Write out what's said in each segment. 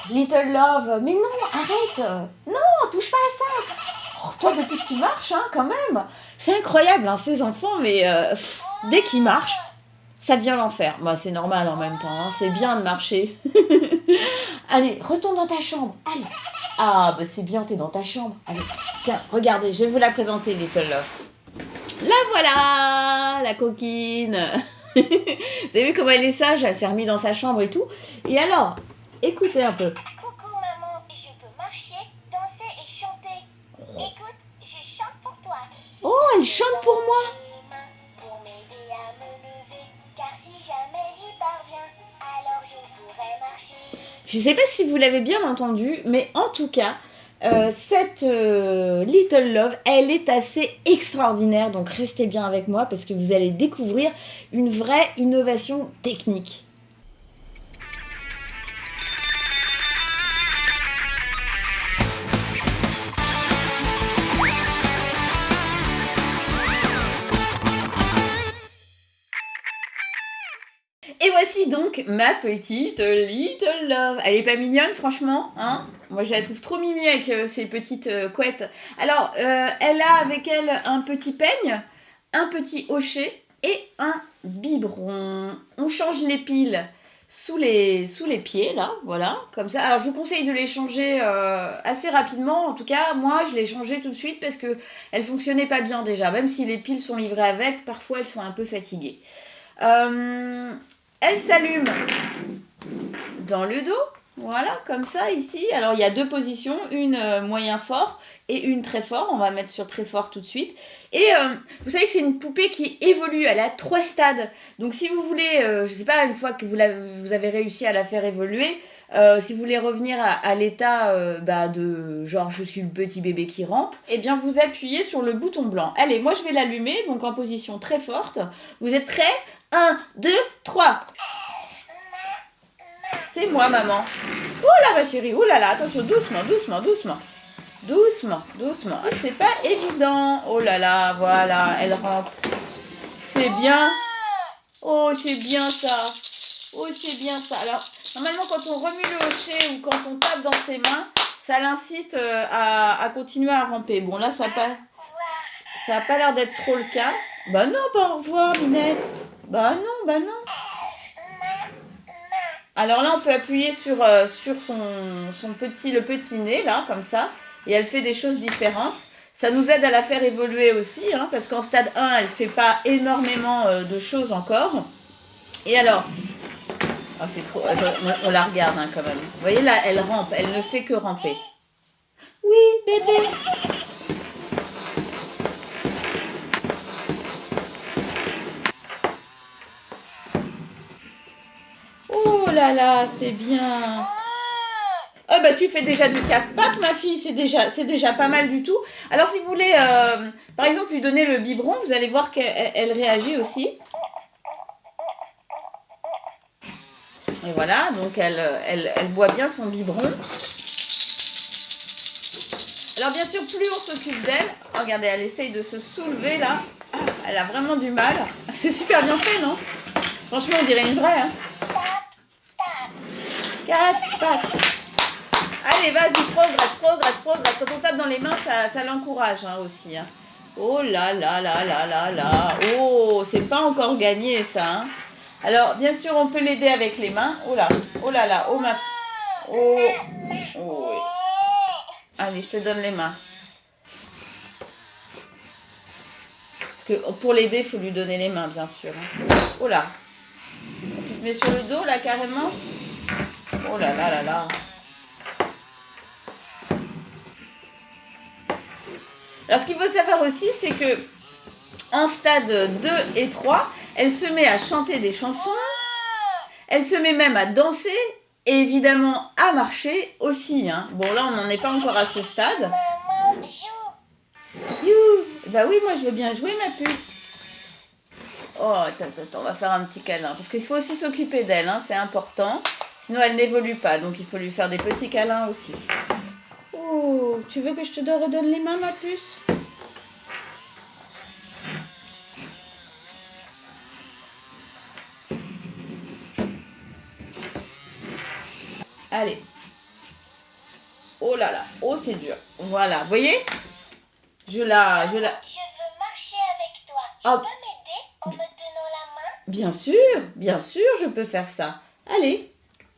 Little Love, mais non, arrête. Non, touche pas à ça. Oh, toi, depuis que tu marches, hein, quand même. C'est incroyable, hein, ces enfants, mais dès qu'ils marchent, ça devient l'enfer. Bah, c'est normal en même temps, hein, c'est bien de marcher. Allez, retourne dans ta chambre. Allez. Ah, bah c'est bien, t'es dans ta chambre. Allez, tiens, regardez, je vais vous la présenter, Little Love. La voilà, la coquine. Vous avez vu comment elle est sage, elle s'est remise dans sa chambre et tout. Et alors, écoutez un peu. Coucou maman, je peux marcher, danser et chanter. Écoute, je chante pour toi. Oh, elle chante pour moi. Les mains pour m'aider à me lever, car si jamais j'y parviens, alors je pourrai marcher. Je ne sais pas si vous l'avez bien entendu, mais en tout cas, cette Little Love, elle est assez extraordinaire. Donc restez bien avec moi parce que vous allez découvrir une vraie innovation technique. Et voici donc ma petite Little Love. Elle est pas mignonne, franchement, hein? Moi, je la trouve trop mimi avec ses petites couettes. Alors, elle a avec elle un petit peigne, un petit hochet et un biberon. On change les piles sous les pieds, là, voilà, comme ça. Alors, je vous conseille de les changer assez rapidement. En tout cas, moi, je l'ai changé tout de suite parce que elle fonctionnait pas bien déjà. Même si les piles sont livrées avec, parfois, elles sont un peu fatiguées. Euh, Elle s'allume dans le dos, voilà, comme ça, ici. Alors, il y a deux positions, une moyen fort et une très fort. On va mettre sur très fort tout de suite. Et vous savez que c'est une poupée qui évolue, elle a 3 stades. Donc, si vous voulez, je sais pas, une fois que vous avez réussi à la faire évoluer, si vous voulez revenir à l'état de genre je suis le petit bébé qui rampe, eh bien vous appuyez sur le bouton blanc. Allez, moi je vais l'allumer, donc en position très forte. Vous êtes prêts? 1, 2, 3. C'est moi, maman. Oh là, ma chérie. Oh là là, attention, doucement, doucement, doucement. Doucement, doucement. Ah, c'est pas évident. Oh là là, voilà, elle rampe. C'est bien. Oh, c'est bien ça. Oh, c'est bien ça. Alors, normalement, quand on remue le hochet ou quand on tape dans ses mains, ça l'incite à continuer à ramper. Bon, là, ça a pas l'air d'être trop le cas. Bah non, pas au revoir, Minette. Bah non, bah non. Alors là, on peut appuyer sur le petit nez, là, comme ça, et elle fait des choses différentes. Ça nous aide à la faire évoluer aussi, hein, parce qu'en stade 1, elle ne fait pas énormément de choses encore. Et alors, oh, c'est trop. Attends, on la regarde hein, quand même. Vous voyez là, elle rampe, elle ne fait que ramper. Oui, bébé. Oh là là, c'est bien. Oh bah tu fais déjà du quatre pattes ma fille, c'est déjà pas mal du tout. Alors si vous voulez par exemple lui donner le biberon, vous allez voir qu'elle réagit aussi. Et voilà, donc elle boit bien son biberon. Alors bien sûr, plus on s'occupe d'elle, regardez, elle essaye de se soulever là. Ah, elle a vraiment du mal. C'est super bien fait, non? Franchement, on dirait une vraie. Hein. Quatre pattes. Allez, vas-y, progresse, progresse, progresse. Quand on tape dans les mains, ça l'encourage hein, aussi. Hein. Oh là là là là là là. Oh, c'est pas encore gagné ça. Hein. Alors, bien sûr, on peut l'aider avec les mains. Oh là là, oh ma... Oh, oh oui. Allez, je te donne les mains. Parce que pour l'aider, il faut lui donner les mains, bien sûr. Hein. Oh là. Tu te mets sur le dos, là, carrément. Oh là là là là. Alors, ce qu'il faut savoir aussi, c'est que en stade 2 et 3, elle se met à chanter des chansons, elle se met même à danser et évidemment à marcher aussi. Hein. Bon, là, on n'en est pas encore à ce stade. You. Bah oui, moi, je veux bien jouer, ma puce. Oh, attends, on va faire un petit câlin. Parce qu'il faut aussi s'occuper d'elle, hein, c'est important. Sinon, elle n'évolue pas, donc il faut lui faire des petits câlins aussi. Oh, tu veux que je te redonne les mains, ma puce? Allez. Oh là là, oh c'est dur. Voilà, vous voyez? Je la... Je veux marcher avec toi. Tu Oh. peux m'aider en me tenant la main? Bien sûr, je peux faire ça. Allez,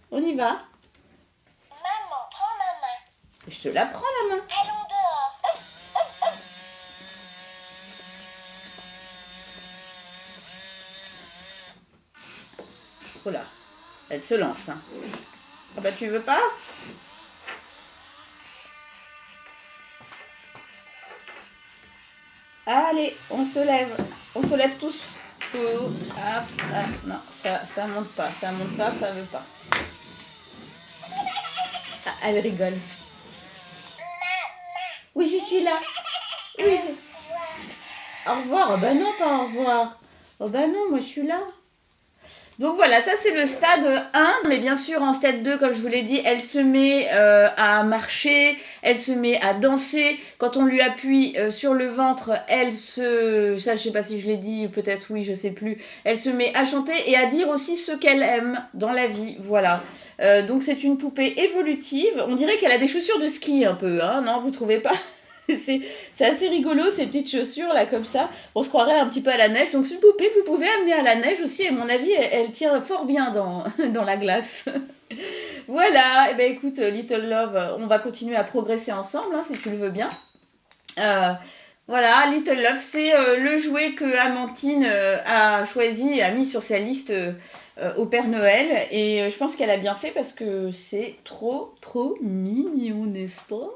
on y va. Maman, prends ma main. Je te la prends la main. Allons dehors. Oh là, elle se lance. Hein. Ah bah tu veux pas? Allez, on se lève. On se lève tous. Oh, hop, hop. Non, ça monte pas, ça veut pas. Ah, elle rigole. Oui, j'y suis là. Oui, au revoir. Oh bah non, pas au revoir. Oh bah non, moi je suis là. Donc voilà, ça c'est le stade 1, mais bien sûr en stade 2, comme je vous l'ai dit, elle se met à marcher, elle se met à danser. Quand on lui appuie sur le ventre, ça je sais pas si je l'ai dit, peut-être oui, je sais plus, elle se met à chanter et à dire aussi ce qu'elle aime dans la vie, voilà. Donc c'est une poupée évolutive, on dirait qu'elle a des chaussures de ski un peu, hein, non, vous trouvez pas? C'est assez rigolo ces petites chaussures là comme ça. On se croirait un petit peu à la neige. Donc c'est une poupée que vous pouvez amener à la neige aussi. Et à mon avis, elle tient fort bien dans la glace. Voilà. Et ben écoute, Little Love, on va continuer à progresser ensemble hein, si tu le veux bien. Voilà, Little Love, c'est le jouet que Amantine a choisi et a mis sur sa liste au Père Noël. Et je pense qu'elle a bien fait parce que c'est trop mignon, n'est-ce pas?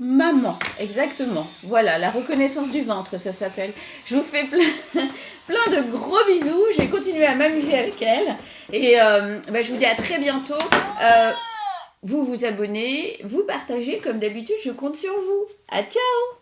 Maman, exactement. Voilà, la reconnaissance du ventre, ça s'appelle. Je vous fais plein de gros bisous. Je vais continuer à m'amuser avec elle. Et je vous dis à très bientôt. Vous vous abonnez, vous partagez comme d'habitude. Je compte sur vous. À ciao!